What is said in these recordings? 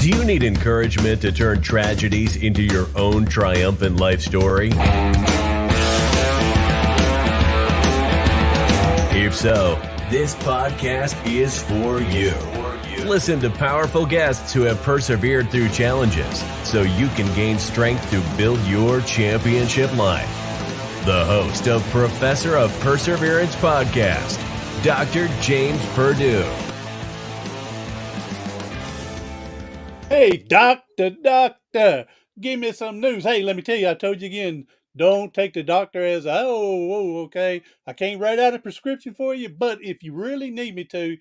Do you need encouragement to turn tragedies into your own triumphant life story? If so, this podcast is for you. Listen to powerful guests who have persevered through challenges so you can gain strength to build your championship life. The host of Professor of Perseverance podcast, Dr. James Purdue. Hey, doctor, give me some news. Hey, let me tell you, I told you again, don't take the doctor as, okay, I can't write out a prescription for you, but if you really need me to,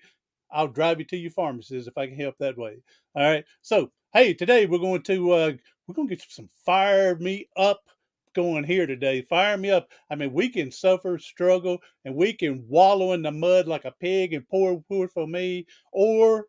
I'll drive you to your pharmacist if I can help that way. All right. So, hey, today we're going to get some fire me up going here today. Fire me up. I mean, we can suffer, struggle, and we can wallow in the mud like a pig and poor for me, or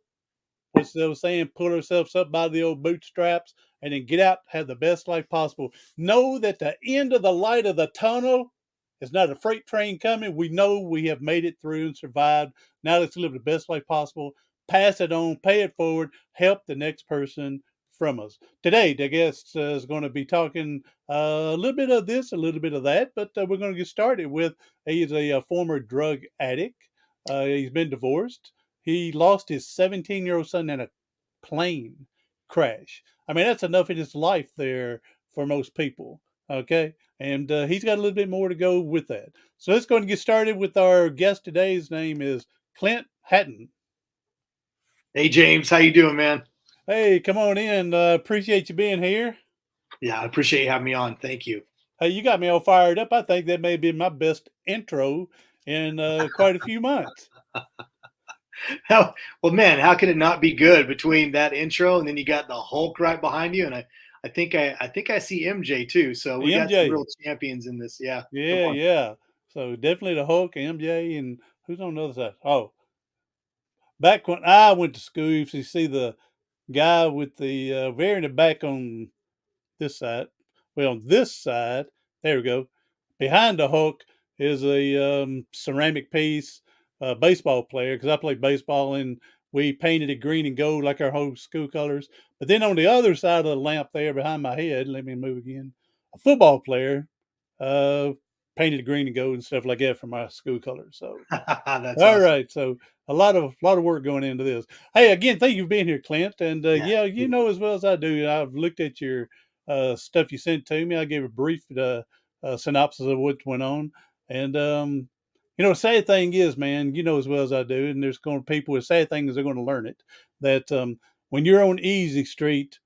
what's they were saying, pull ourselves up by the old bootstraps and then get out, have the best life possible. Know that the end of the light of the tunnel is not a freight train coming. We know we have made it through and survived. Now let's live the best life possible. Pass it on, pay it forward, help the next person from us. Today, the guest is going to be talking a little bit of this, a little bit of that, but we're going to get started with, he's a former drug addict. He's been divorced. He lost his 17-year-old son in a plane crash. I mean, that's enough in his life there for most people. Okay. And he's got a little bit more to go with that. So let's go and get started with our guest today. His name is Clint Hatton. Hey, James. How you doing, man? Hey, come on in. Appreciate you being here. Yeah, I appreciate you having me on. Thank you. Hey, you got me all fired up. I think that may be my best intro in quite a few months. Well, man, how could it not be good between that intro and then you got the Hulk right behind you, and I think I see MJ too. So we got some real champions in this. Yeah. Yeah. So definitely the Hulk, MJ, and who's on the other side? Oh, back when I went to school, you see the guy with the very in the back on this side. Well, on this side, there we go. Behind the Hulk is a ceramic piece, baseball player, because I played baseball and we painted it green and gold like our whole school colors. But then on the other side of the lamp there behind my head, let me move again, a football player painted green and gold and stuff like that for my school colors. So that's all awesome. right. So a lot of work going into this. Hey, again, thank you for being here, Clint. And yeah, you know as well as I do, I've looked at your stuff you sent to me. I gave a brief synopsis of what went on. And you know, the sad thing is, man, you know as well as I do, and there's going to people with sad things, they're going to learn it, that when you're on easy street,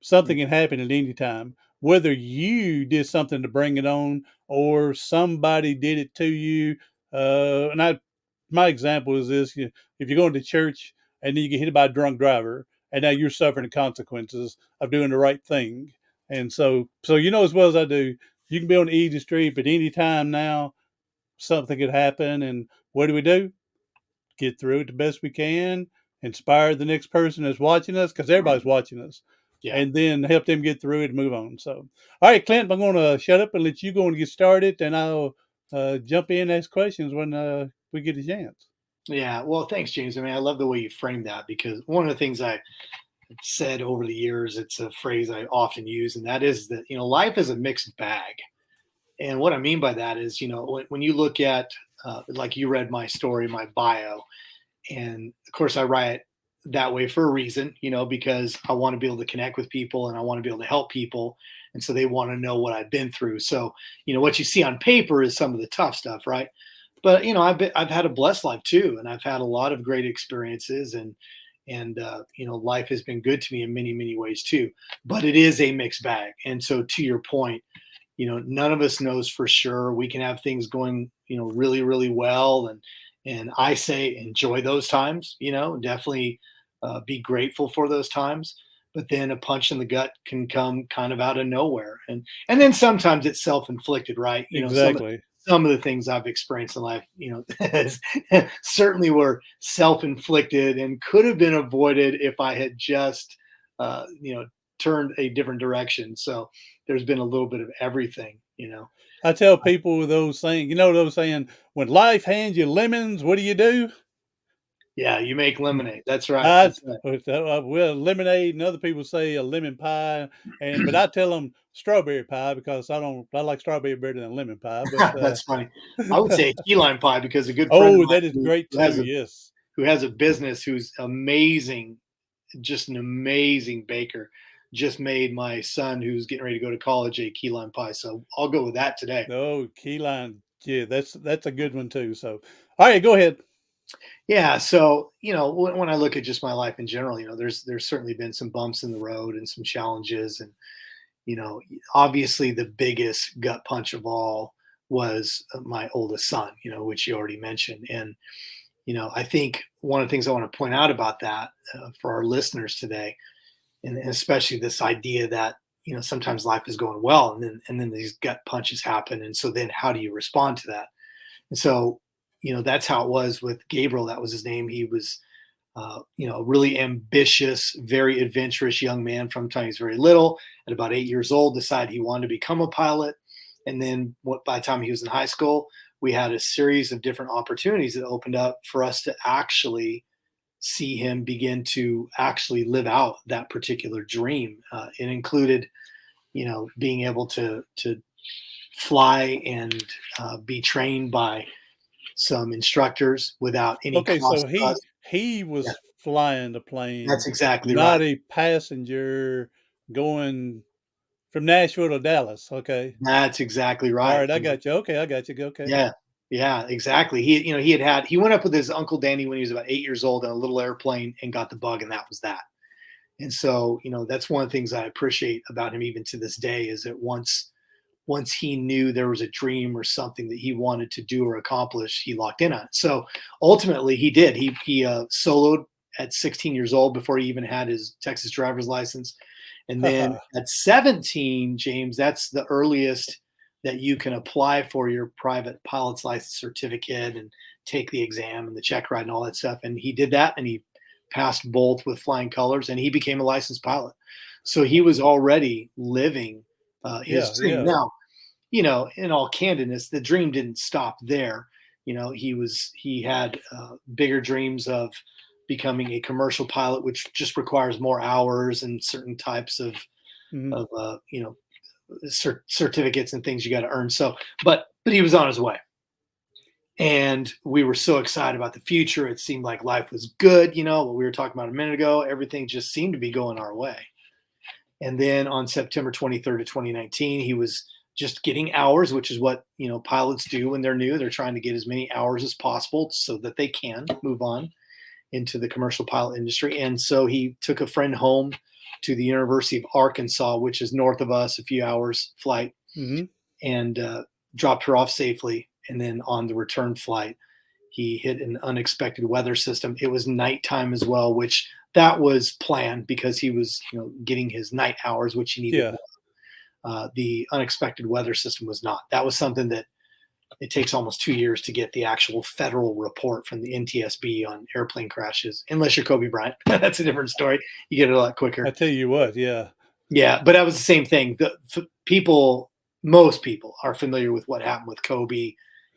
something can happen at any time, whether you did something to bring it on or somebody did it to you. My example is this: if you're going to church and then you get hit by a drunk driver, and now you're suffering the consequences of doing the right thing. And so you know as well as I do, you can be on the easy street, but any time now something could happen. And what do? Get through it the best we can, inspire the next person that's watching us, because everybody's watching us. Yeah. And then help them get through it and move on. So, all right, Clint, I'm going to shut up and let you go and get started, and I'll jump in and ask questions when we get a chance. Yeah, well, thanks, James. I mean, I love the way you framed that, because one of the things I said over the years, it's a phrase I often use, and that is that, life is a mixed bag. And what I mean by that is, when you look at, like you read my story, my bio, and of course I write that way for a reason, because I want to be able to connect with people and I want to be able to help people. And so they want to know what I've been through. So, what you see on paper is some of the tough stuff, right? But, I've had a blessed life too. And I've had a lot of great experiences, and life has been good to me in many, many ways too. But it is a mixed bag. And so to your point, none of us knows for sure. We can have things going, really, really well. And I say, enjoy those times, definitely be grateful for those times. But then a punch in the gut can come kind of out of nowhere. And then sometimes it's self-inflicted, right? Exactly. Some of the things I've experienced in life, certainly were self-inflicted and could have been avoided if I had just, turned a different direction. So there's been a little bit of everything, I tell people those saying, those saying, when life hands you lemons, what do? Yeah, you make lemonade. That's right. I That's right. well, lemonade, and other people say a lemon pie, but I tell them strawberry pie because I like strawberry better than lemon pie. But That's funny. I would say key lime pie because a good friend of oh, mine that is great too. Yes. who has a business who's amazing, just an amazing baker, just made my son who's getting ready to go to college a key lime pie. So I'll go with that today. Oh, key lime. Yeah, that's a good one too. So, all right, go ahead. Yeah. So, when I look at just my life in general, there's certainly been some bumps in the road and some challenges. And, you know, obviously the biggest gut punch of all was my oldest son, which you already mentioned. And, I think one of the things I want to point out about that for our listeners today, and especially this idea that, sometimes life is going well and then these gut punches happen. And so then how do you respond to that? And so, that's how it was with Gabriel. That was his name. He was, a really ambitious, very adventurous young man from the time he was very little. At about 8 years old, decided he wanted to become a pilot. And then by the time he was in high school, we had a series of different opportunities that opened up for us to actually see him begin to actually live out that particular dream. It included, being able to fly and be trained by some instructors without any Okay, so cost to he us. he Yeah, was flying the plane, that's exactly not right. a passenger going from Nashville to Dallas. Okay. That's exactly All right. right, I got you. Okay, I got you. Okay. Yeah, yeah, exactly. He went up with his uncle Danny when he was about 8 years old in a little airplane and got the bug, and that was that. And so, that's one of the things I appreciate about him even to this day is that once he knew there was a dream or something that he wanted to do or accomplish, he locked in on it. So ultimately, he did. He soloed at 16 years old before he even had his Texas driver's license. And then Haha. at 17, James, that's the earliest that you can apply for your private pilot's license certificate and take the exam and the check ride and all that stuff. And he did that, and he passed both with flying colors, and he became a licensed pilot. So he was already living his Yeah, dream. yeah. Now, in all candidness, the dream didn't stop there. He had bigger dreams of becoming a commercial pilot, which just requires more hours and certain types of Mhm. of certificates and things you got to earn. So, but he was on his way, and we were so excited about the future. It seemed like life was good. What we were talking about a minute ago, everything just seemed to be going our way. And then on September 23rd of 2019, he was just getting hours, which is what pilots do when they're new. They're trying to get as many hours as possible so that they can move on into the commercial pilot industry. And so he took a friend home to the University of Arkansas, which is north of us, a few hours flight, Mhm. and dropped her off safely. And then on the return flight, he hit an unexpected weather system. It was nighttime as well, which that was planned because he was, getting his night hours, which he needed Yeah. more. The unexpected weather system was not. That was something that it takes almost 2 years to get the actual federal report from the NTSB on airplane crashes, unless you're Kobe Bryant. That's a different story. You get it a lot I quicker. tell you what, yeah. Yeah, but that was the same thing. Most people are familiar with what happened with Kobe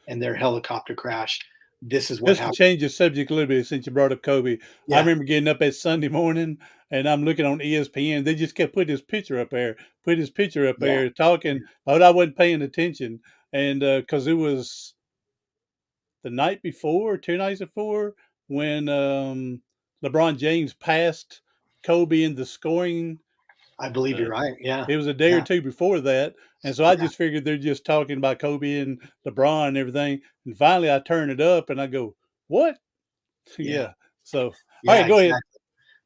and their helicopter crash. This is what Just to happened. change the subject a little bit since you brought up Kobe, I Yeah, remember getting up at Sunday morning and I'm looking on ESPN. They just kept putting his picture up there, yeah, talking, but I wasn't paying attention. And because it was the night before, 2 nights before, when LeBron James passed Kobe in the scoring. I believe you're Uh, right. Yeah, it was a day or yeah, two before that, and so I yeah, just figured they're just talking about Kobe and LeBron and everything. And finally, I turn it up and I go, "What?" yeah, Yeah. So, all yeah, right, go ahead. exactly.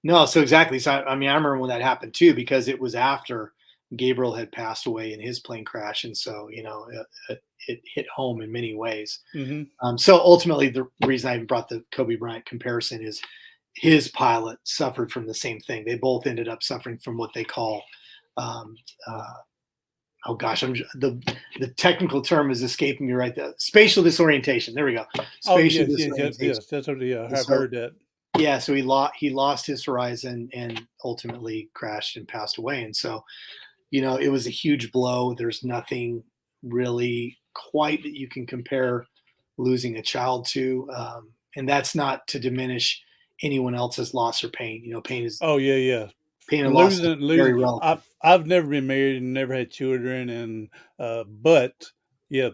No, so exactly. So I mean, I remember when that happened too, because it was after Gabriel had passed away in his plane crash, and so it hit home in many ways. Hmm. So ultimately, the reason I even brought the Kobe Bryant comparison is his pilot suffered from the same thing. They both ended up suffering from what they call, um, uh, oh gosh, the technical term is escaping me right there. Spatial disorientation. There we go. Oh, Spatial yes, yes, yes, disorientation. yes. That's what. Yeah, And I've so heard that. yeah, so he lost his horizon and ultimately crashed and passed away. And so it was a huge blow. There's nothing really quite that you can compare losing a child to. And that's not to diminish anyone else's loss or pain. Oh yeah. Pain and loss is very Losing. relative. I've never been married and never had children, and but yeah,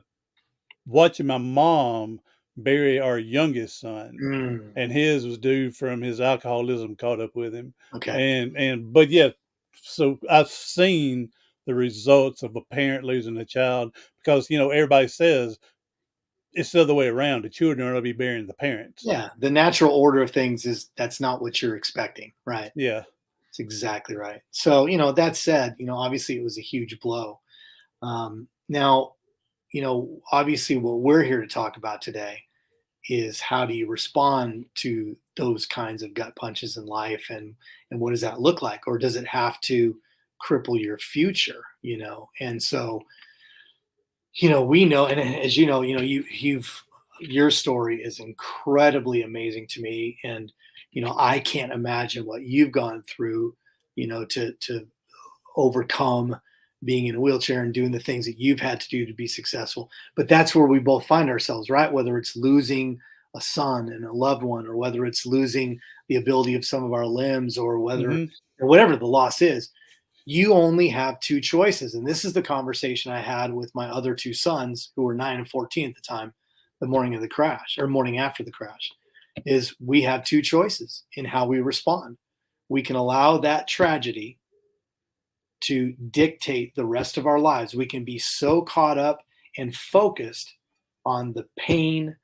watching my mom bury our youngest son, Mm, and his was due from his alcoholism caught up with him, okay. and but yeah, so I've seen the results of a parent losing a child, because everybody says it's the other way around. The children are going to be burying the parents. Yeah. The natural order of things is that's not what you're expecting. Right. Yeah. That's exactly right. So, that said, obviously it was a huge blow. Now, obviously what we're here to talk about today is how do you respond to those kinds of gut punches in life, and what does that look like, or does it have to cripple your future? And so, we know, and as your story is incredibly amazing to me, and I can't imagine what you've gone through, to overcome being in a wheelchair and doing the things that you've had to do to be successful. But that's where we both find ourselves, right? Whether it's losing a son and a loved one, or whether it's losing the ability of some of our limbs, or Hmm. whatever the loss is, you only have two choices. And this is the conversation I had with my other two sons, who were 9 and 14 at the time, the morning of the crash, or morning after the crash, is we have two choices in how we respond. We can allow that tragedy to dictate the rest of our lives. We can be so caught up and focused on the pain,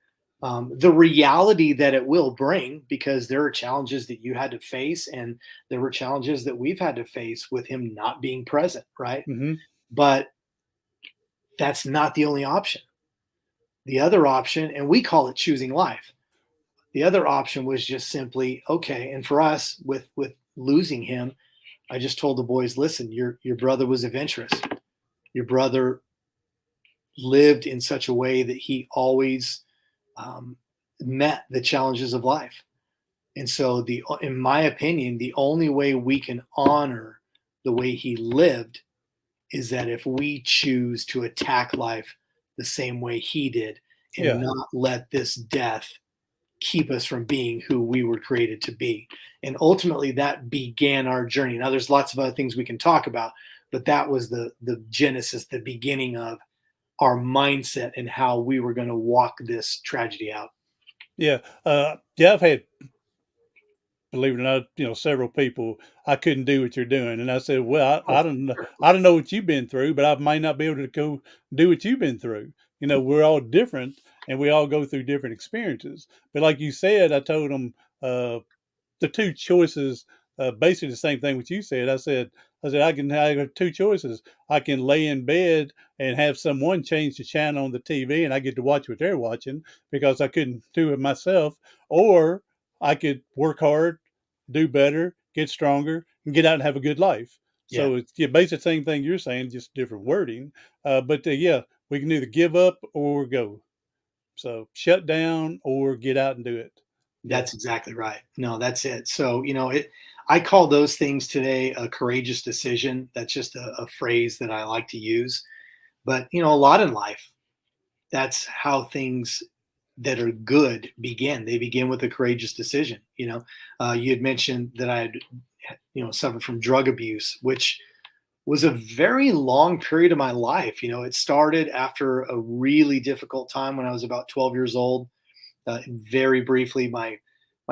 the reality that it will bring, because there are challenges that you had to face, and there were challenges that we've had to face with him not being present, right? Hmm. But that's not the only option. The other option, and we call it choosing life. The other option was just simply, okay. And for us, with losing him, I just told the boys, listen, your brother was adventurous. Your brother lived in such a way that he always met the challenges of life. And so, in my opinion, the only way we can honor the way he lived is that if we choose to attack life the same way he did, and Yeah. not let this death keep us from being who we were created to be. And ultimately that began our journey. Now there's lots of other things we can talk about, but that was the genesis, the beginning of our mindset and how we were going to walk this tragedy out. Yeah. Yeah. I've had, believe it or not, several people, I couldn't do what you're doing. And I said, well, Oh, sure. I don't know what you've been through, but I might not be able to go do what you've been through. We're all different, and we all go through different experiences. But like you said, I told them, the two choices, basically the same thing what you said. I said I have two choices. I can lay in bed and have someone change the channel on the TV, and I get to watch what they're watching because I couldn't do it myself. Or I could work hard, do better, get stronger, and get out and have a good life. Yeah, So it's basically the same thing you're saying, just different wording. But yeah, we can either give up or go. So shut down or get out and do it. Yeah. that's exactly right. No, that's it. So, I call those things today a courageous decision. That's just a phrase that I like to use. But, a lot in life, that's how things that are good begin. They begin with a courageous decision. You had mentioned that I had, suffered from drug abuse, which was a very long period of my life. It started after a really difficult time when I was about 12 years old. Very briefly, my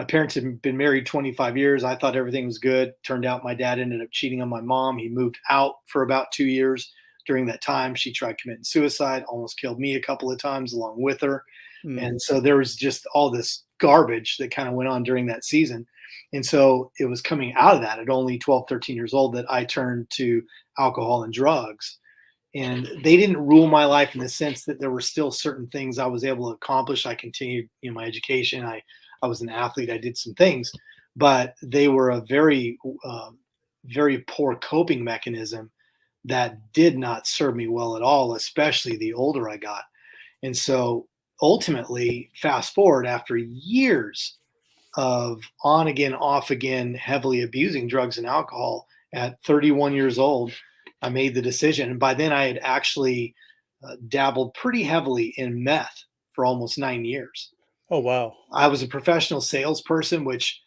parents had been married 25 years. I thought everything was good. Turned out my dad ended up cheating on my mom. He moved out for about 2 years. During that time, she tried committing suicide, almost killed me a couple of times along with her. Mm. And so there was just all this garbage that kind of went on during that season. And so it was coming out of that at only 12, 13 years old that I turned to alcohol and drugs. And they didn't rule my life in the sense that there were still certain things I was able to accomplish. I continued my education. I was an athlete. I did some things, but they were a very, very poor coping mechanism that did not serve me well at all, especially the older I got. And so ultimately, fast forward after years of on again, off again, heavily abusing drugs and alcohol at 31 years old, I made the decision. And by then I had actually dabbled pretty heavily in meth for almost 9 years. Oh, wow. I was a professional salesperson, which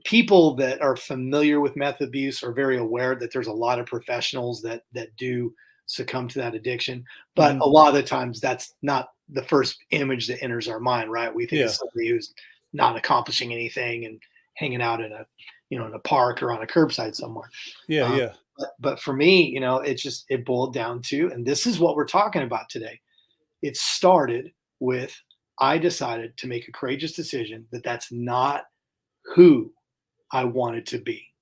people that are familiar with meth abuse are very aware that there's a lot of professionals that do succumb to that addiction. But Hmm. a lot of the times that's not the first image that enters our mind, right? We think of Yeah. somebody who's not accomplishing anything and hanging out in a in a park or on a curbside somewhere. Yeah. Um, Yeah. but for me, it boiled down to, and this is what we're talking about today. It started with I decided to make a courageous decision that that's not who I wanted to be,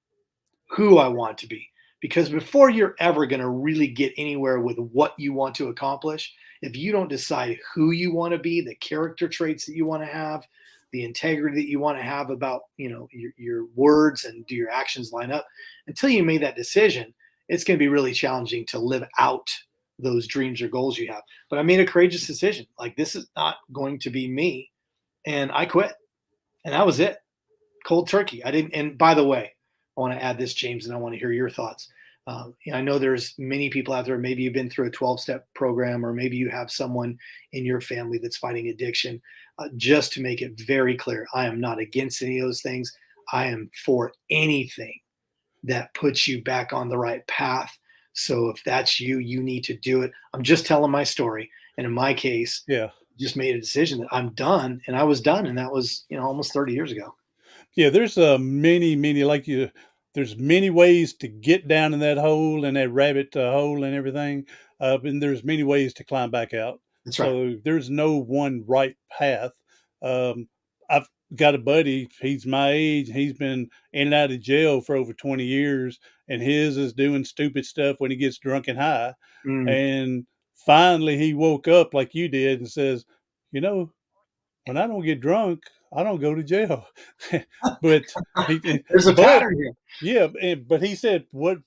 who I want to be. Because before you're ever going to really get anywhere with what you want to accomplish, if you don't decide who you want to be, the character traits that you want to have, the integrity that you want to have about, your words, and do your actions line up, until you made that decision, it's going to be really challenging to live out those dreams or goals you have. But I made a courageous decision. Like, this is not going to be me. And I quit. And that was it, cold turkey. I didn't. And by the way, I want to add this, James, and I want to hear your thoughts. I know there's many people out there. Maybe you've been through a 12-step program, or maybe you have someone in your family that's fighting addiction. Just to make it very clear, I am not against any of those things. I am for anything that puts you back on the right path. So if that's you, you need to do it. I'm just telling my story, and in my case, Yeah. just made a decision that I'm done, and I was done, and that was almost 30 years ago. Yeah, there's many like you. There's many ways to get down in that hole and that rabbit hole and everything, and there's many ways to climb back out. That's right. So there's no one right path. Um, I've got a buddy. He's my age. He's been in and out of jail for over 20 years, and his is doing stupid stuff when he gets drunk and high. Mm. And finally, he woke up like you did and says, "You know, when I don't get drunk, I don't go to jail." but he, There's a but pattern here. yeah, but he said what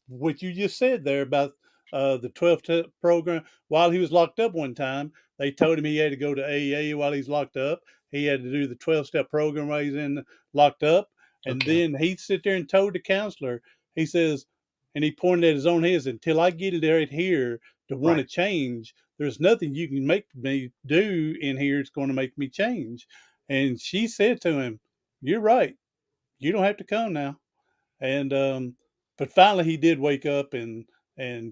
you just said there about the 12-step program. While he was locked up one time, they told him he had to go to AA while he's locked up. He had to do the 12-step program while he's in locked up, and Okay. then he'd sit there and told the counselor, he says, and he pointed at his own head, until I get it right here to want Right. to change, there's nothing you can make me do in here that's going to make me change. And she said to him, "You're right. You don't have to come now." And but finally he did wake up and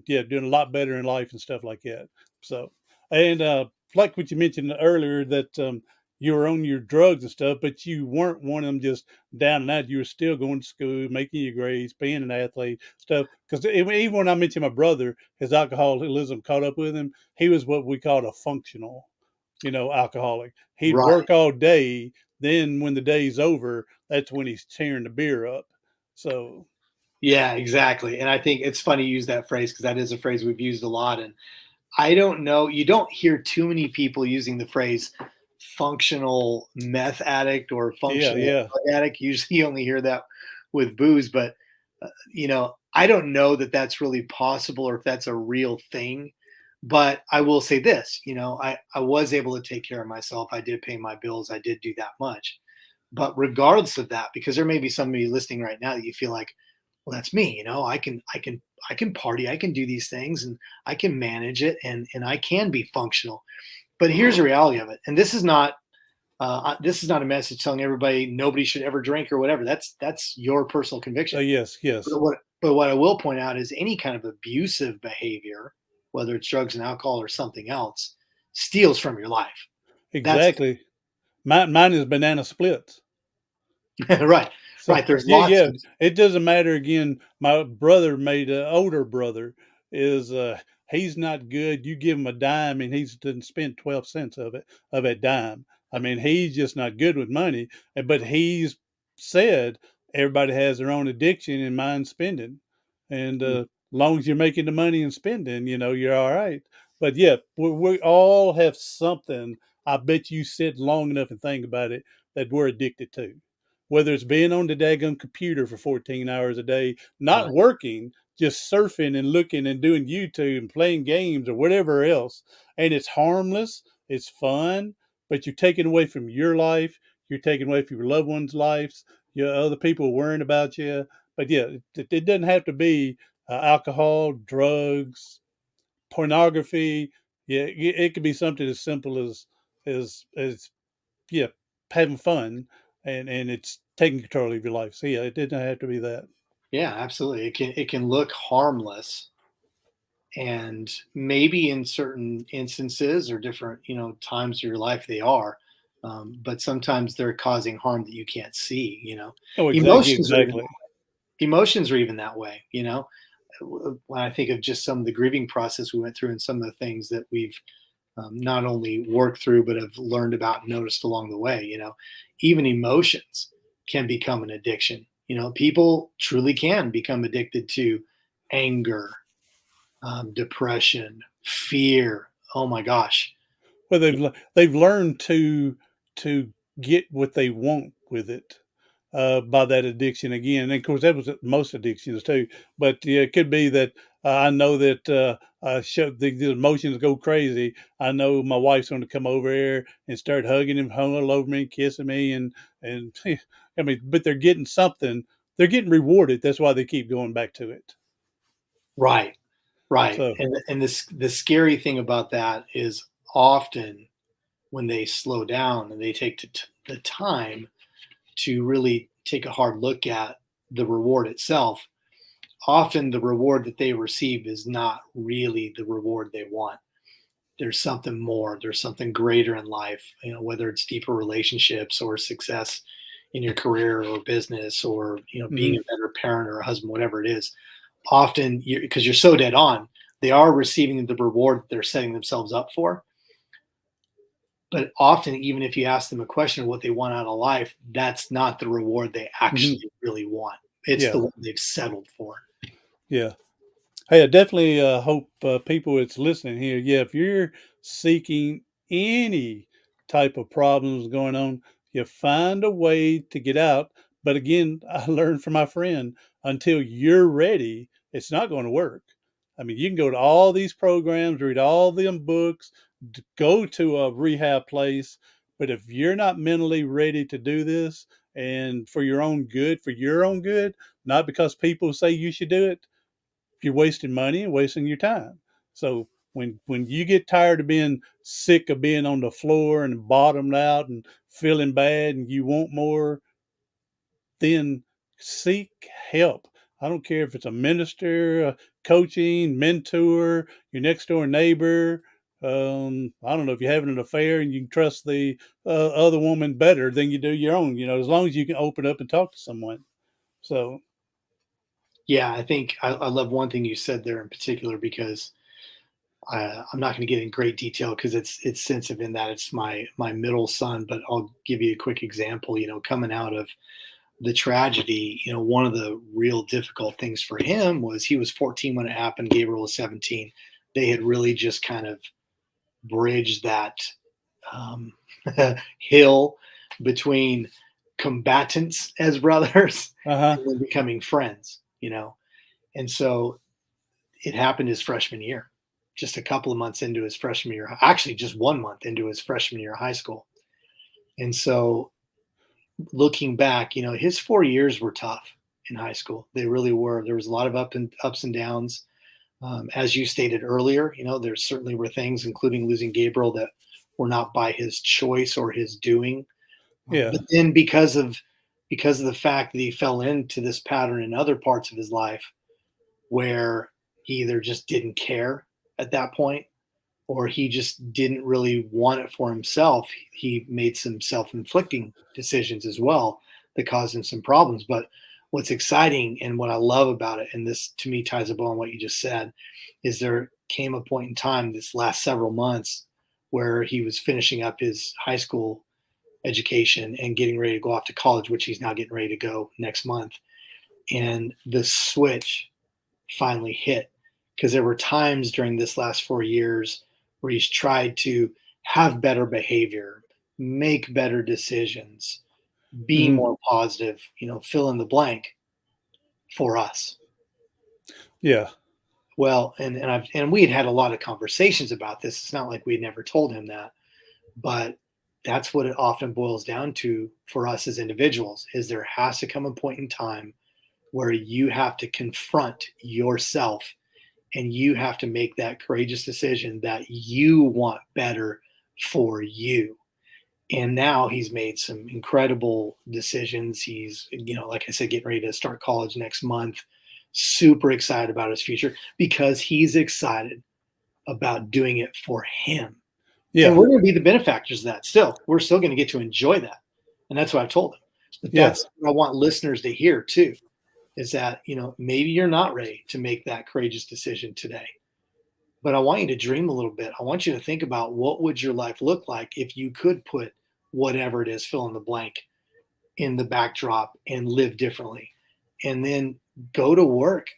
yeah, doing a lot better in life and stuff like that. So and like what you mentioned earlier that you were on your drugs and stuff, but you weren't one of them just down and out. You were still going to school, making your grades, being an athlete, stuff. Because even when I mentioned my brother, his alcoholism caught up with him. He was what we called a functional, alcoholic. He'd Right. work all day. Then when the day's over, that's when he's tearing the beer up. So Yeah, exactly. And I think it's funny you use that phrase, because that is a phrase we've used a lot. And I don't know, you don't hear too many people using the phrase functional meth addict or yeah, functional yeah, drug addict. Usually you only hear that with booze, but I don't know that that's really possible, or if that's a real thing. But I will say this, I was able to take care of myself. I did pay my bills. I did do that much. But regardless of that, because there may be somebody listening right now that you feel like, well, that's me. I can party. I can do these things, and I can manage it, and I can be functional. But here's the reality of it. And this is not a message telling everybody nobody should ever drink or whatever. That's your personal conviction. yes, But yes, what I will point out is any kind of abusive behavior, whether it's drugs and alcohol or something else, steals from your life. That's exactly. Mine is banana splits. right. So Right. There's yeah, lots yeah, of it doesn't matter. Again, my brother made an older brother is he's not good. You give him a dime and he's didn't spend 12 cents of that dime. I mean, he's just not good with money. But he's said everybody has their own addiction, and mine's spending. And long as you're making the money and spending, you're all right. But yeah, we all have something. I bet you sit long enough and think about it that we're addicted to, whether it's being on the daggum computer for 14 hours a day, not right. working, just surfing and looking and doing YouTube and playing games or whatever else. And it's harmless, it's fun, but you're taking away from your life, you're taking away from your loved ones' lives, your other people worrying about you. But yeah, it doesn't have to be alcohol, drugs, pornography. Yeah, it could be something as simple as yeah, having fun and it's taking control of your life. So yeah, it didn't have to be that. Yeah, absolutely. It can look harmless, and maybe in certain instances or different times of your life they are, but sometimes they're causing harm that you can't see. Oh, exactly, Emotions are even exactly. emotions are even that way. When I think of just some of the grieving process we went through and some of the things that we've not only worked through but have learned about and noticed along the way. Even emotions can become an addiction. People truly can become addicted to anger, depression, fear. Oh my gosh. Well, they've learned to get what they want with it, by that addiction again. And of course, that was most addictions too. But yeah, it could be that I know that the emotions go crazy. I know my wife's going to come over here and start hugging him, hung all over me, kissing me, and I mean, but they're getting something. They're getting rewarded. That's why they keep going back to it. Right, right. So And the scary thing about that is often when they slow down and they take the time to really take a hard look at the reward itself, often the reward that they receive is not really the reward they want. There's something more, there's something greater in life, whether it's deeper relationships or success in your career or business, or being mhm. a better parent or a husband, whatever it is. Often, because you're so dead on, they are receiving the reward that they're setting themselves up for. But often, even if you ask them a question of what they want out of life, that's not the reward they Mhm. actually really want. It's the Yeah, one they've settled for. yeah. Hey, I definitely hope people that's listening here, yeah, if you're seeking any type of problems going on, you find a way to get out. But again, I learned from my friend, until you're ready, it's not going to work. I mean, you can go to all these programs, read all them books, go to a rehab place, but if you're not mentally ready to do this and for your own good, not because people say you should do it, you're wasting money and wasting your time. So when you get tired of being sick of being on the floor and bottomed out and feeling bad and you want more, then seek help. I don't care if it's a minister, coaching, mentor, your next door neighbor. I don't know if you're having an affair and you can trust the other woman better than you do your own. As long as you can open up and talk to someone. So Yeah, I think I love one thing you said there in particular, because I'm not going to get in great detail because it's sensitive in that it's my middle son, but I'll give you a quick example. Coming out of the tragedy, one of the real difficult things for him was he was 14 when it happened. Gabriel was 17. They had really just kind of bridged that um, hill between combatants as brothers uh huh. and then becoming friends. And so it happened his freshman year, just a couple of months into his freshman year, actually just 1 month into his freshman year of high school. And so looking back, his 4 years were tough in high school. They really were. There was a lot of ups and downs. As you stated earlier, there certainly were things, including losing Gabriel, that were not by his choice or his doing. Yeah. But then because of the fact that he fell into this pattern in other parts of his life, where he either just didn't care at that point, or he just didn't really want it for himself, he made some self-inflicting decisions as well that caused him some problems. But what's exciting and what I love about it, and this to me ties a bow on what you just said, is there came a point in time this last several months where he was finishing up his high school education and getting ready to go off to college, which he's now getting ready to go next month. And the switch finally hit, because there were times during this last 4 years where he's tried to have better behavior, make better decisions, be Hmm. more positive, fill in the blank for us. Yeah. Well, and we had a lot of conversations about this. It's not like we had never told him that, but that's what it often boils down to for us as individuals, is there has to come a point in time where you have to confront yourself and you have to make that courageous decision that you want better for you. And now he's made some incredible decisions. He's, like I said, getting ready to start college next month. Super excited about his future because he's excited about doing it for him. And Yeah. we're going to be the benefactors of that still. We're still going to get to enjoy that. And that's what I told him. But Yeah. that's what I want listeners to hear too, is that, maybe you're not ready to make that courageous decision today. But I want you to dream a little bit. I want you to think about what would your life look like if you could put whatever it is, fill in the blank, in the backdrop and live differently. And then go to work,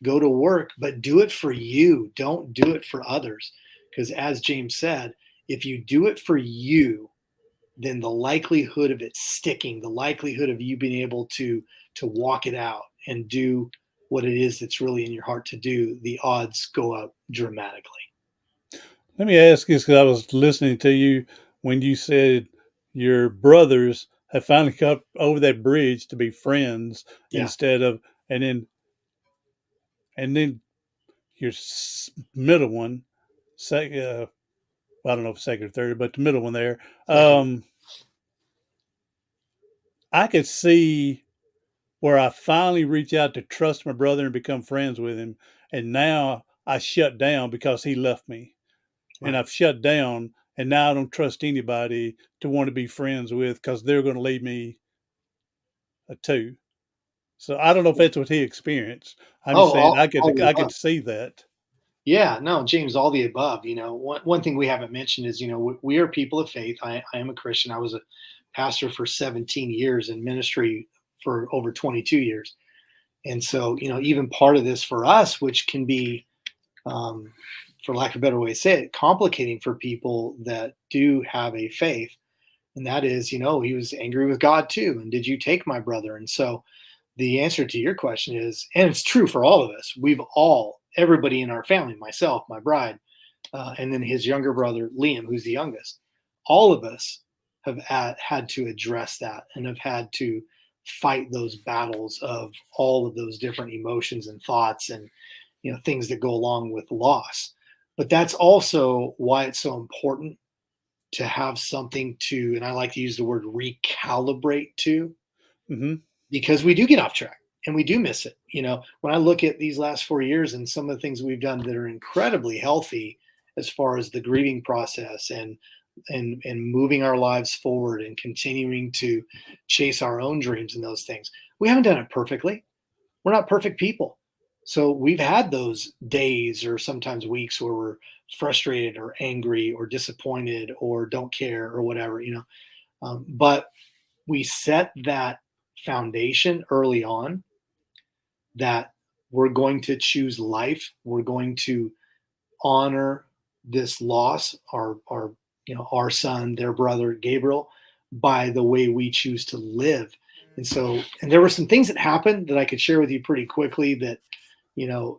but do it for you. Don't do it for others. Because as James said, if you do it for you, then the likelihood of it sticking, the likelihood of you being able to walk it out and do what it is that's really in your heart to do, the odds go up dramatically. Let me ask you, because I was listening to you when you said your brothers have finally got over that bridge to be friends Yeah. instead of, and then your middle one, I don't know if second or third, but the middle one there. Second. I could see where I finally reach out to trust my brother and become friends with him. And now I shut down because he left me. And Right. I've shut down. And now I don't trust anybody to want to be friends with because they're going to leave me too. So I don't know if that's what he experienced. I'm just Oh, saying all the I above. could see that. Yeah, no, James, all the above. One thing we haven't mentioned is, we are people of faith. I am a Christian. I was a pastor for 17 years in ministry for over 22 years. And so, even part of this for us, which can be, for lack of a better way to say it, complicating for people that do have a faith. And that is, he was angry with God too. And did you take my brother? And so the answer to your question is, and it's true for all of us, everybody in our family, myself, my bride, and then his younger brother, Liam, who's the youngest, all of us have had to address that and have had to fight those battles of all of those different emotions and thoughts and, things that go along with loss. But that's also why it's so important to have something to, and I like to use the word recalibrate to, Mm-hmm. because we do get off track and we do miss it. When I look at these last 4 years and some of the things we've done that are incredibly healthy as far as the grieving process and moving our lives forward and continuing to chase our own dreams and those things, we haven't done it perfectly. We're not perfect people. So we've had those days or sometimes weeks where we're frustrated or angry or disappointed or don't care or whatever, but we set that foundation early on that we're going to choose life. We're going to honor this loss, our son, their brother Gabriel, by the way we choose to live. And there were some things that happened that I could share with you pretty quickly that,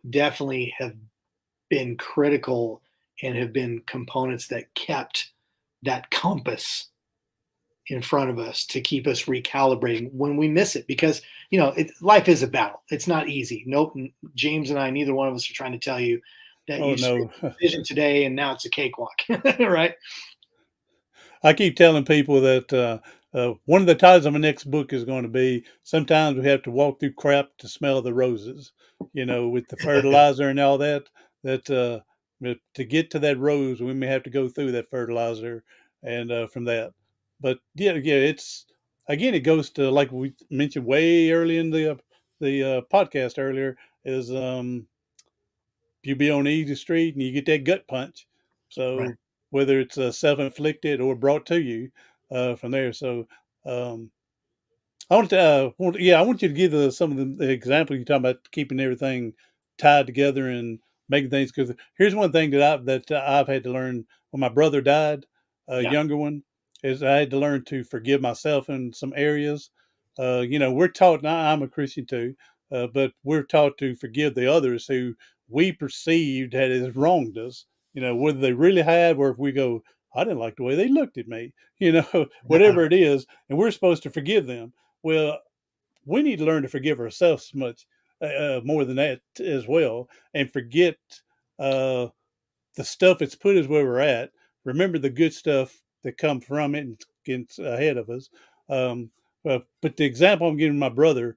definitely have been critical and have been components that kept that compass in front of us to keep us recalibrating when we miss it, because life is a battle. It's not easy. Nope. James and I, neither one of us are trying to tell you that Oh you no. made a decision today and now it's a cakewalk. Right. I keep telling people that one of the titles of my next book is going to be "Sometimes we have to walk through crap to smell the roses," with the fertilizer and all that. That to get to that rose, we may have to go through that fertilizer, and from that. But yeah, it's again, it goes to like we mentioned way early in the podcast earlier is you be on the easy street and you get that gut punch. Right. So whether it's self-inflicted or brought to you from there. So um, I want you to give some of the examples you're talking about keeping everything tied together and making things. Because here's one thing that I've had to learn when my brother died, a Yeah. younger one, is I had to learn to forgive myself in some areas. We're taught. Now I'm a Christian too, but we're taught to forgive the others who we perceived had has wronged us. Whether they really have, or if we go, I didn't like the way they looked at me. Whatever it is, and we're supposed to forgive them. Well, we need to learn to forgive ourselves much more than that as well, and forget uh, the stuff that's put us where we're at. Remember the good stuff that come from it and gets ahead of us. But the example I'm giving my brother,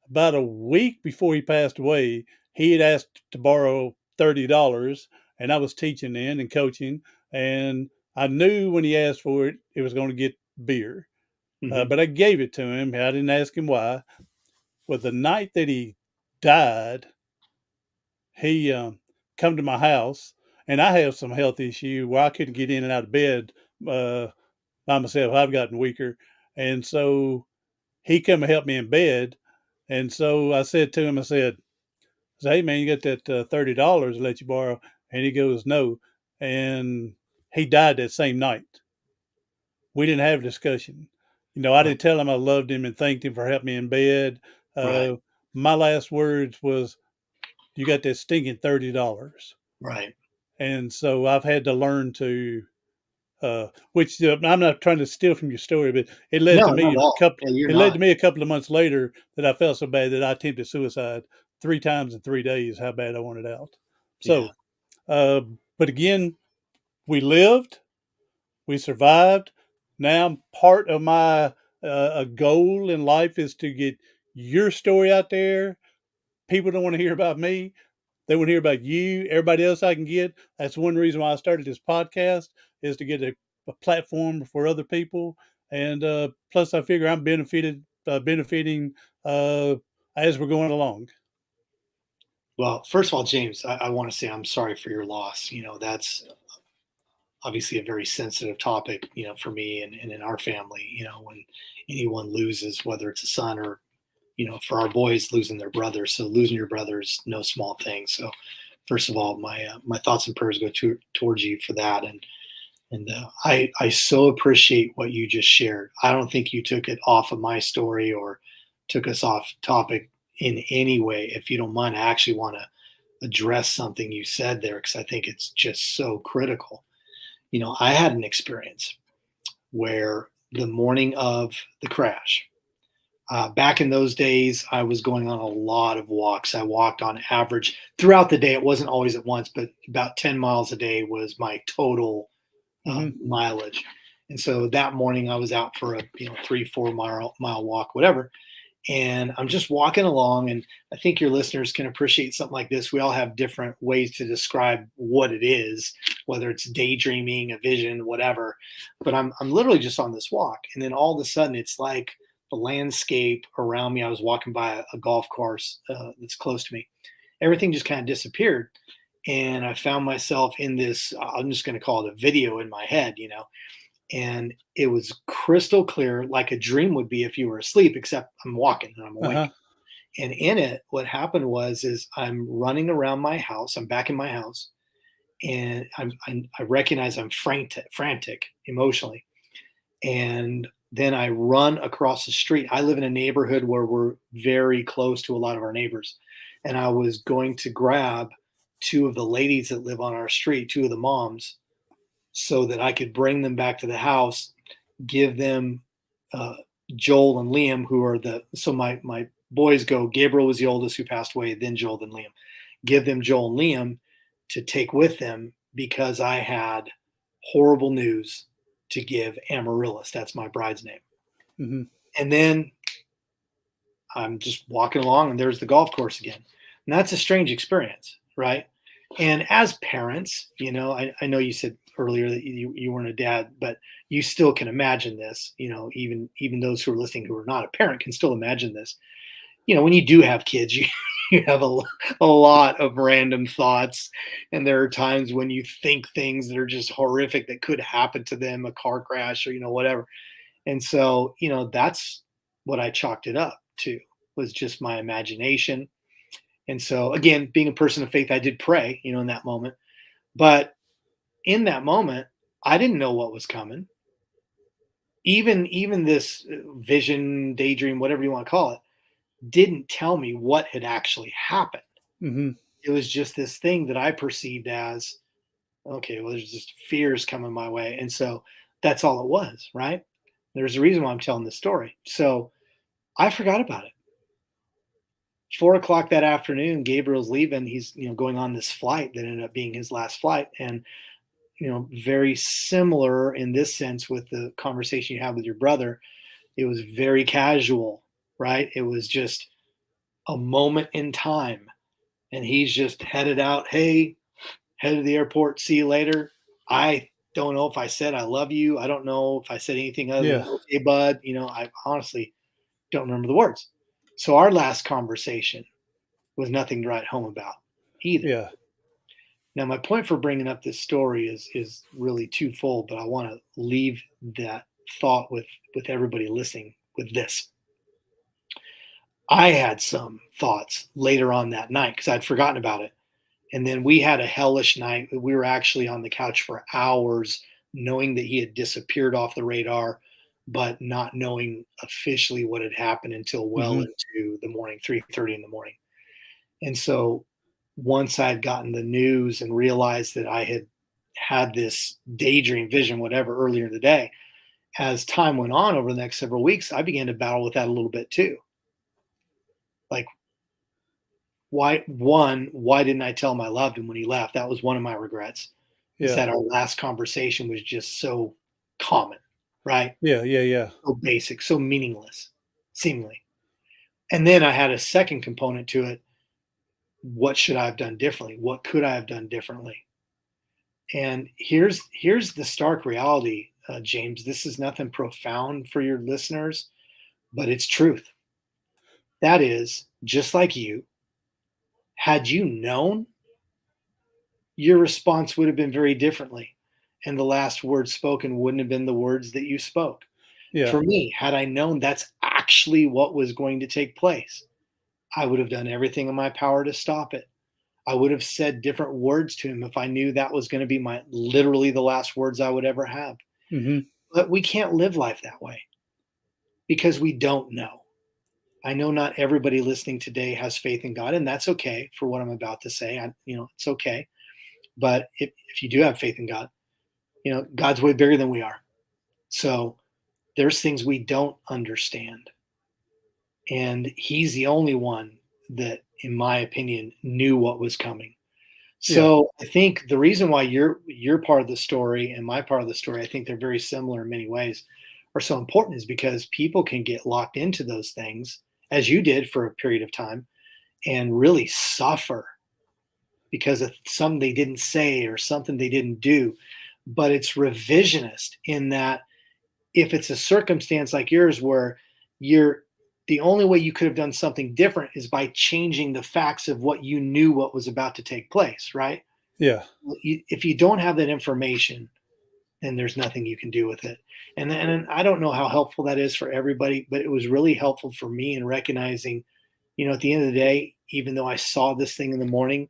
about a week before he passed away, he had asked to borrow $30, and I was teaching then and coaching, and I knew when he asked for it, it was going to get beer. Mm-hmm. But I gave it to him. I didn't ask him why. Well, the night that he died, he come to my house, and I have some health issue where I couldn't get in and out of bed uh, by myself. I've gotten weaker, and so he come and helped me in bed. And so I said to him, I said, "Hey man, you got that $30 to let you borrow?" And he goes, "No." And he died that same night. We didn't have a discussion. I Right. didn't tell him I loved him and thanked him for helping me in bed. Right. My last words was, "You got that stinking $30." Right. And so I've had to learn to, which I'm not trying to steal from your story, but it led No, to not me at all. Yeah, you're it led to not. me a couple of months later that I felt so bad that I attempted suicide 3 times in 3 days, how bad I wanted out. Yeah. So, uh, but again, we lived, we survived. Now part of my a goal in life is to get your story out there. People don't want to hear about me. They want to hear about you, everybody else I can get. That's one reason why I started this podcast, is to get a platform for other people. And plus, I figure I'm benefiting as we're going along. Well, first of all, James, I want to say I'm sorry for your loss. That's obviously a very sensitive topic, for me and in our family. When anyone loses, whether it's a son or, for our boys losing their brother. So losing your brother is no small thing. So first of all, my thoughts and prayers go towards you for that. And I so appreciate what you just shared. I don't think you took it off of my story or took us off topic in any way. If you don't mind, I actually want to address something you said there because I think it's just so critical. I had an experience where the morning of the crash, back in those days, I was going on a lot of walks. I walked on average throughout the day. It wasn't always at once, but about 10 miles a day was my total Hmm. mileage. And so that morning I was out for a 3-4 mile walk, whatever. And I'm just walking along, and I think your listeners can appreciate something like this. We all have different ways to describe what it is, whether it's daydreaming, a vision, whatever. But I'm literally just on this walk, and then all of a sudden, it's like the landscape around me. I was walking by a golf course that's close to me. Everything just kind of disappeared, and I found myself in this. I'm just going to call it a video in my head, and it was crystal clear, like a dream would be if you were asleep, except I'm walking and I'm awake. Uh-huh. And in it, what happened is I'm running around my house. I'm back in my house, and I recognize I'm frantic emotionally. And then I run across the street. I live in a neighborhood where we're very close to a lot of our neighbors, and I was going to grab two of the ladies that live on our street, two of the moms, so that I could bring them back to the house, give them uh, Joel and Liam, who are my boys go. Gabriel was the oldest who passed away, then Joel, then Liam. Give them Joel and Liam to take with them because I had horrible news to give Amaryllis. That's my bride's name. Hmm. And then I'm just walking along, and there's the golf course again. And that's a strange experience, right? And as parents, I know you said earlier that you weren't a dad, but you still can imagine this. Even those who are listening who are not a parent can still imagine this. When you do have kids, you have a lot of random thoughts, and there are times when you think things that are just horrific that could happen to them, a car crash or whatever. And so that's what I chalked it up to, was just my imagination. And so again, being a person of faith, I did pray, in that moment. But in that moment, I didn't know what was coming. Even this vision, daydream, whatever you want to call it, didn't tell me what had actually happened. Hmm. It was just this thing that I perceived as, okay, well, there's just fears coming my way. And so that's all it was, right? There's a reason why I'm telling this story. So I forgot about it. 4 o'clock that afternoon, Gabriel's leaving. He's, going on this flight that ended up being his last flight. And, very similar in this sense with the conversation you had with your brother. It was very casual, right? It was just a moment in time. And he's just headed out. Hey, headed to the airport. See you later. I don't know if I said I love you. I don't know if I said anything other Yeah. than okay, bud. I honestly don't remember the words. So our last conversation was nothing to write home about either. Yeah. Now, my point for bringing up this story is really twofold, but I want to leave that thought with everybody listening with this. I had some thoughts later on that night because I'd forgotten about it. And then we had a hellish night. We were actually on the couch for hours, knowing that he had disappeared off the radar, but not knowing officially what had happened until well Hmm. into the morning, 3:30 in the morning. And so once I'd gotten the news and realized that I had had this daydream vision, whatever, earlier in the day, as time went on over the next several weeks, I began to battle with that a little bit too. Like, why didn't I tell him I loved him when he left? That was one of my regrets, is Yeah. that our last conversation was just so common, right? Yeah. Yeah. Yeah. So basic, so meaningless, seemingly. And then I had a second component to it. What should I have done differently? What could I have done differently? And here's the stark reality, James. This is nothing profound for your listeners, but it's truth. That is, just like you, had you known, your response would have been very differently. And the last words spoken wouldn't have been the words that you spoke. Yeah. For me, had I known that's actually what was going to take place, I would have done everything in my power to stop it. I would have said different words to him if I knew that was going to be my literally the last words I would ever have. Hmm. But we can't live life that way because we don't know. I know not everybody listening today has faith in God, and that's okay for what I'm about to say. It's okay. But if you do have faith in God, God's way bigger than we are. So there's things we don't understand. And he's the only one that, in my opinion, knew what was coming. Yeah. So I think the reason why your part of the story and my part of the story, I think they're very similar in many ways, are so important is because people can get locked into those things, as you did for a period of time, and really suffer because of something they didn't say or something they didn't do. But it's revisionist in that if it's a circumstance like yours where you're the only way you could have done something different is by changing the facts of what you knew what was about to take place, right? Yeah. If you don't have that information, then there's nothing you can do with it. And I don't know how helpful that is for everybody, but it was really helpful for me in recognizing, at the end of the day, even though I saw this thing in the morning,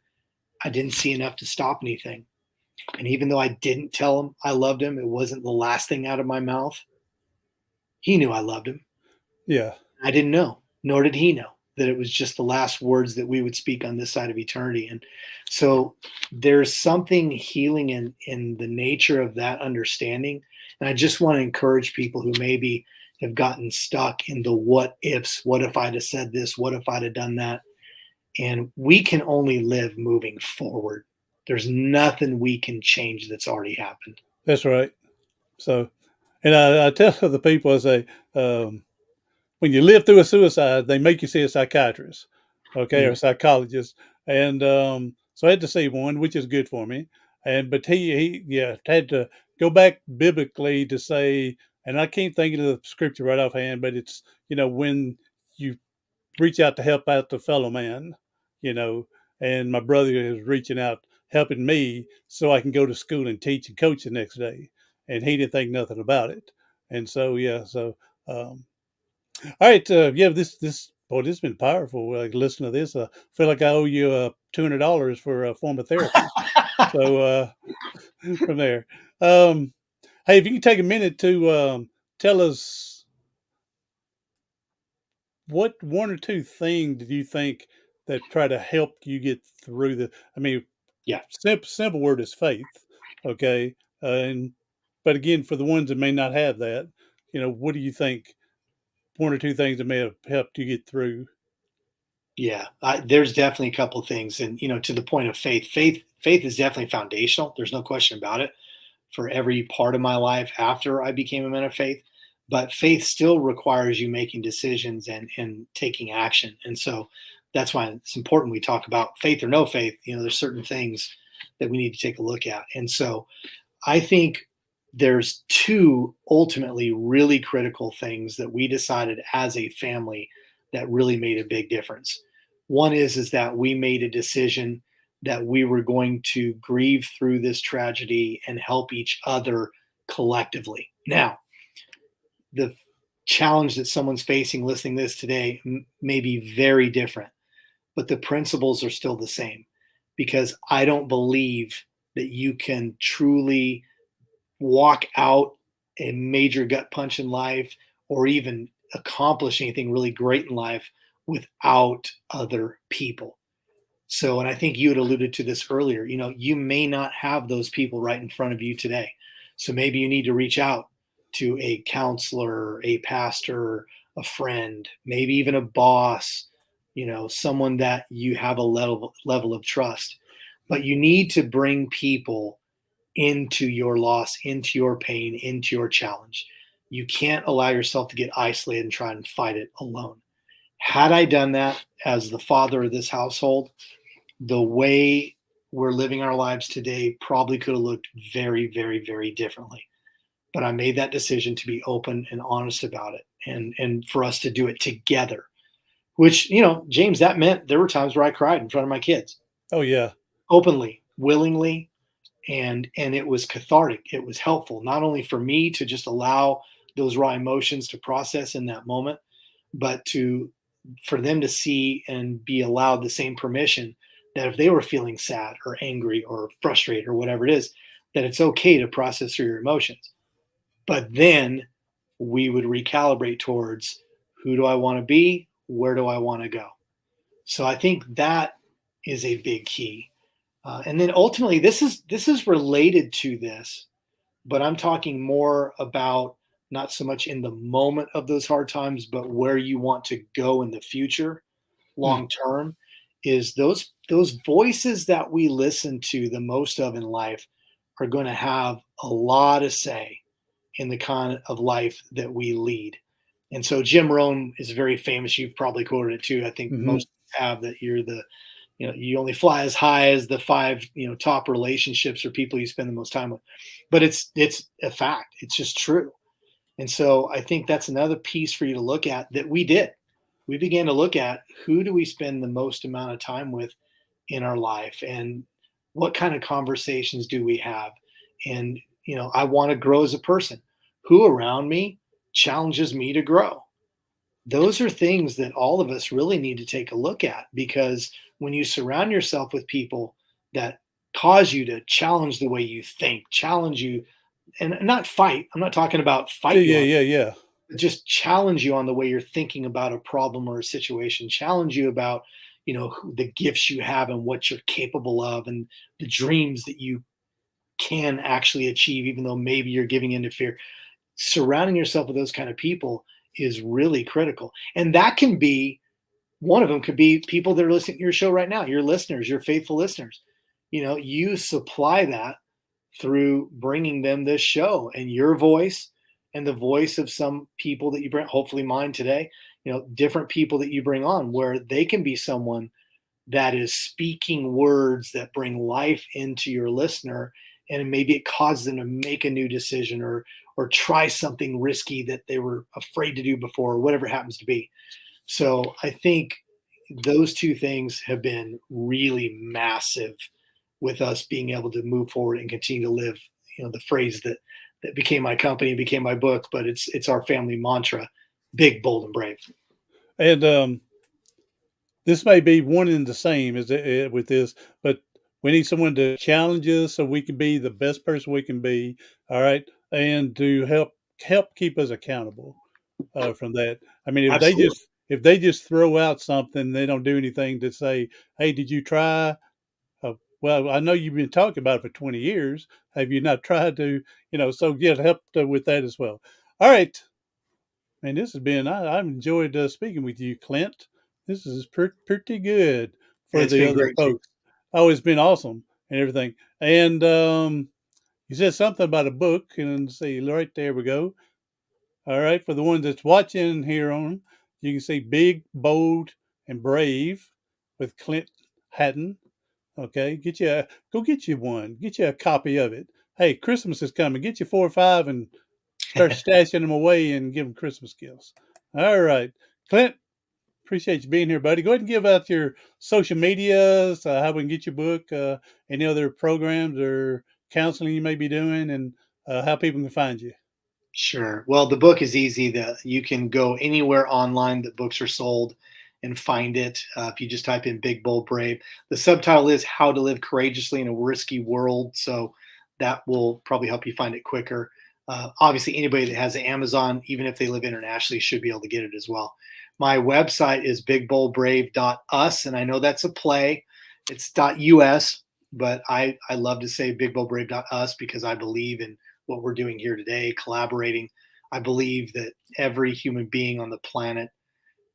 I didn't see enough to stop anything. And even though I didn't tell him I loved him, it wasn't the last thing out of my mouth. He knew I loved him. Yeah. I didn't know, nor did he know that it was just the last words that we would speak on this side of eternity. And so there's something healing in the nature of that understanding. And I just want to encourage people who maybe have gotten stuck in the what ifs. What if I'd have said this? What if I'd have done that? And we can only live moving forward. There's nothing we can change that's already happened. That's right. So, and I tell the people, I say, when you live through a suicide, they make you see a psychiatrist, okay, or Mm. a psychologist. And so I had to see one, which is good for me. But he had to go back biblically to say, and I can't think of the scripture right offhand, but it's, when you reach out to help out the fellow man, you know, and my brother is reaching out, helping me so I can go to school and teach and coach the next day. And he didn't think nothing about it. And so, um, all right. Boy, this has been powerful. Listen to this. I feel like I owe you $200 for a form of therapy. So from there, um, hey, if you can take a minute to tell us what one or two things did you think that try to help you get through the? I mean, Yeah. simple word is faith. Okay, and but again, for the ones that may not have that, what do you think? One or two things that may have helped you get through. Yeah, there's definitely a couple of things, and to the point of faith is definitely foundational. There's no question about it. for every part of my life after I became a man of faith. But faith still requires you making decisions and taking action. And so that's why it's important we talk about faith or no faith. There's certain things that we need to take a look at. And so I think there's two ultimately really critical things that we decided as a family that really made a big difference. One is that we made a decision that we were going to grieve through this tragedy and help each other collectively. Now, the challenge that someone's facing listening to this today may be very different, but the principles are still the same, because I don't believe that you can truly walk out a major gut punch in life or even accomplish anything really great in life without other people. So, and I think you had alluded to this earlier, you may not have those people right in front of you today. So maybe you need to reach out to a counselor, a pastor, a friend, maybe even a boss, someone that you have a level of trust. But you need to bring people into your loss, into your pain, into your challenge. You can't allow yourself to get isolated and try and fight it alone. Had I done that as the father of this household, the way we're living our lives today probably could have looked very, very, very differently. But I made that decision to be open and honest about it, and for us to do it together, which, James, that meant there were times where I cried in front of my kids. Oh yeah. Openly, willingly, and it was cathartic. It was helpful, not only for me to just allow those raw emotions to process in that moment, but for them to see and be allowed the same permission that if they were feeling sad or angry or frustrated or whatever it is, that it's okay to process through your emotions. But then we would recalibrate towards, who do I want to be? Where do I want to go? So I think that is a big key. And then ultimately, this is related to this, but I'm talking more about not so much in the moment of those hard times, but where you want to go in the future, long term, is those voices that we listen to the most of in life are going to have a lot of say in the kind of life that we lead. And so Jim Rohn is very famous. You've probably quoted it too. I think most have, that you only fly as high as the 5, top relationships or people you spend the most time with. But it's a fact. It's just true. And so I think that's another piece for you to look at that we did. We began to look at, who do we spend the most amount of time with in our life, and what kind of conversations do we have? And, I want to grow as a person. Who around me challenges me to grow? Those are things that all of us really need to take a look at, because when you surround yourself with people that cause you to challenge the way you think, challenge you, and not fight. I'm not talking about fight you on, Yeah. but just challenge you on the way you're thinking about a problem or a situation, challenge you about, the gifts you have and what you're capable of, and the dreams that you can actually achieve, even though maybe you're giving into fear. Surrounding yourself with those kind of people is really critical. And that can be, one of them could be people that are listening to your show right now, your listeners, your faithful listeners. You supply that through bringing them this show and your voice and the voice of some people that you bring, hopefully mine today, different people that you bring on, where they can be someone that is speaking words that bring life into your listener, and maybe it causes them to make a new decision or try something risky that they were afraid to do before, or whatever it happens to be. So I think those two things have been really massive with us being able to move forward and continue to live, the phrase that became my company and became my book, but it's our family mantra: big, bold, and brave. And this may be one and the same as with this, but we need someone to challenge us so we can be the best person we can be. All right, and to help keep us accountable from that. I mean, Absolutely. if they just throw out something, they don't do anything to say, "Hey, did you try?" Well, I know you've been talking about it for 20 years. Have you not tried to, so yeah, help with that as well. All right. Man, this has been, I've enjoyed speaking with you, Clint. This is pretty good for It's the been other great, Chief. folks. Oh, it's been awesome and everything. And You said something about a book, and see, right there we go. All right, for the ones that's watching here on, you can see Big, Bold, and Brave with Clint Hatton. Okay, go get you one. Get you a copy of it. Hey, Christmas is coming. Get you 4 or 5 and start stashing them away and give them Christmas gifts. All right, Clint, appreciate you being here, buddy. Go ahead and give out your social medias, how we can get your book, any other programs or counseling you may be doing, and how people can find you. Sure. Well, the book is easy. You can go anywhere online that books are sold and find it. If you just type in Big Bold Brave, the subtitle is How to Live Courageously in a Risky World. So that will probably help you find it quicker. Obviously, anybody that has Amazon, even if they live internationally, should be able to get it as well. My website is bigboldbrave.us, and I know that's a play. It's .us, but I love to say bigboldbrave.us because I believe in what we're doing here today, collaborating. I believe that every human being on the planet,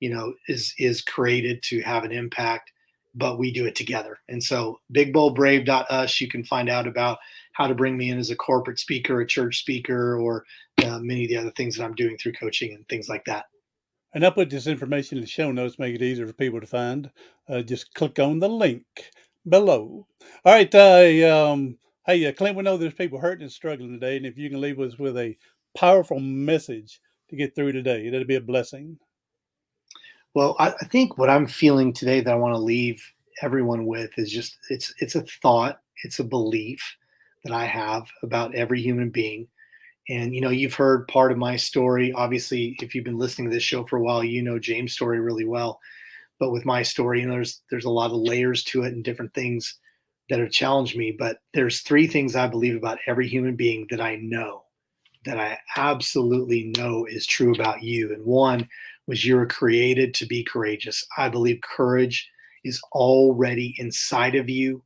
is created to have an impact, but we do it together. And so bigboldbrave.us, you can find out about how to bring me in as a corporate speaker, a church speaker, or many of the other things that I'm doing through coaching and things like that. And I'll put this information in the show notes, make it easier for people to find. Just click on the link below. All right. Hey, Clint, we know there's people hurting and struggling today. And if you can leave us with a powerful message to get through today, that'd be a blessing. Well, I think what I'm feeling today that I want to leave everyone with is just it's a thought, it's a belief that I have about every human being. And you've heard part of my story. Obviously, if you've been listening to this show for a while, you know James' story really well. But with my story, there's a lot of layers to it and different things that have challenged me. But there's three things I believe about every human being that I know, that I absolutely know is true about you. And one was you're created to be courageous. I believe courage is already inside of you.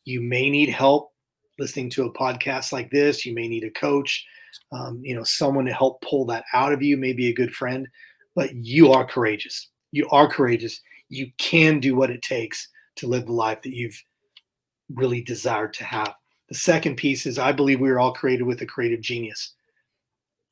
You may need help listening to a podcast like this. You may need a coach, someone to help pull that out of you, maybe a good friend, but you are courageous. You are courageous. You can do what it takes to live the life that you've really desired to have. The second piece is I believe we are all created with a creative genius.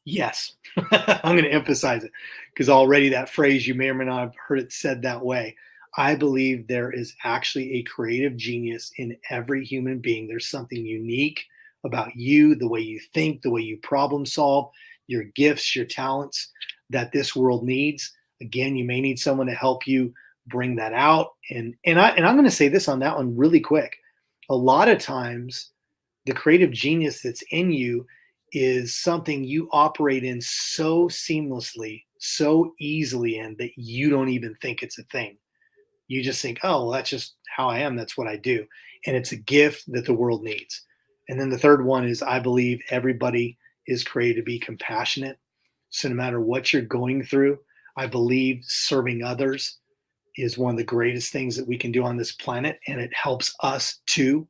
Yes, I'm going to emphasize it because already that phrase, you may or may not have heard it said that way. I believe there is actually a creative genius in every human being. There's something unique about you, the way you think, the way you problem solve, your gifts, your talents that this world needs. Again, you may need someone to help you bring that out. And I'm going to say this on that one really quick. A lot of times, the creative genius that's in you is something you operate in so seamlessly, so easily in that you don't even think it's a thing. You just think, oh, well, that's just how I am. That's what I do. And it's a gift that the world needs. And then the third one is I believe everybody is created to be compassionate. So no matter what you're going through, I believe serving others is one of the greatest things that we can do on this planet. And it helps us too.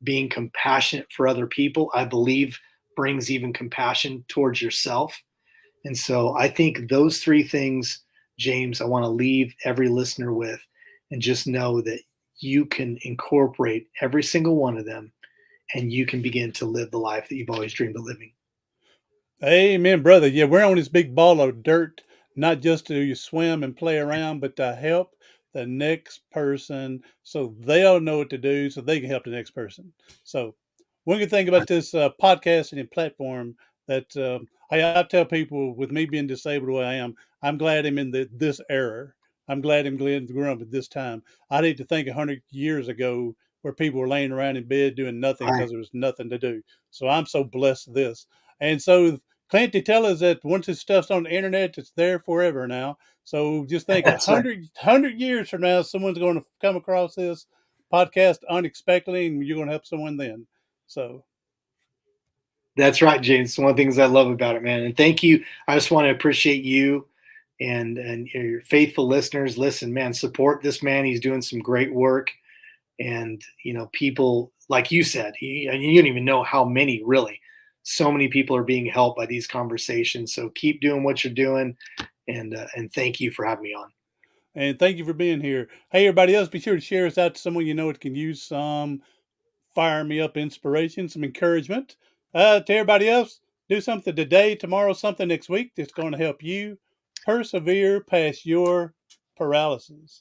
Being compassionate for other people, I believe, brings even compassion towards yourself. And so I think those three things, James, I want to leave every listener with, and just know that you can incorporate every single one of them and you can begin to live the life that you've always dreamed of living. Amen, brother. Yeah, we're on this big ball of dirt, not just to swim and play around, but to help the next person so they'll know what to do so they can help the next person. So, one good thing about this podcasting and platform that I tell people with me being disabled the way I am, I'm glad I'm in this era. I'm glad I'm grew up at this time. I'd hate to think 100 years ago where people were laying around in bed doing nothing Right. because there was nothing to do. So I'm so blessed this. And so Clint, they tell us that once this stuff's on the internet, it's there forever now. So just think That's right. 100 years from now, someone's going to come across this podcast unexpectedly, and you're going to help someone then. So That's right, James. It's one of the things I love about it, man. And thank you. I just want to appreciate you and your faithful listeners. Listen, man, support this man. He's doing some great work. And people like you said, and you don't even know how many really. So many people are being helped by these conversations. So keep doing what you're doing, and thank you for having me on. and thank you for being here. Hey, everybody else, be sure to share us out to someone you know that can use some fire me up inspiration, some encouragement. To everybody else, do something today, tomorrow, something next week that's going to help you persevere past your paralysis.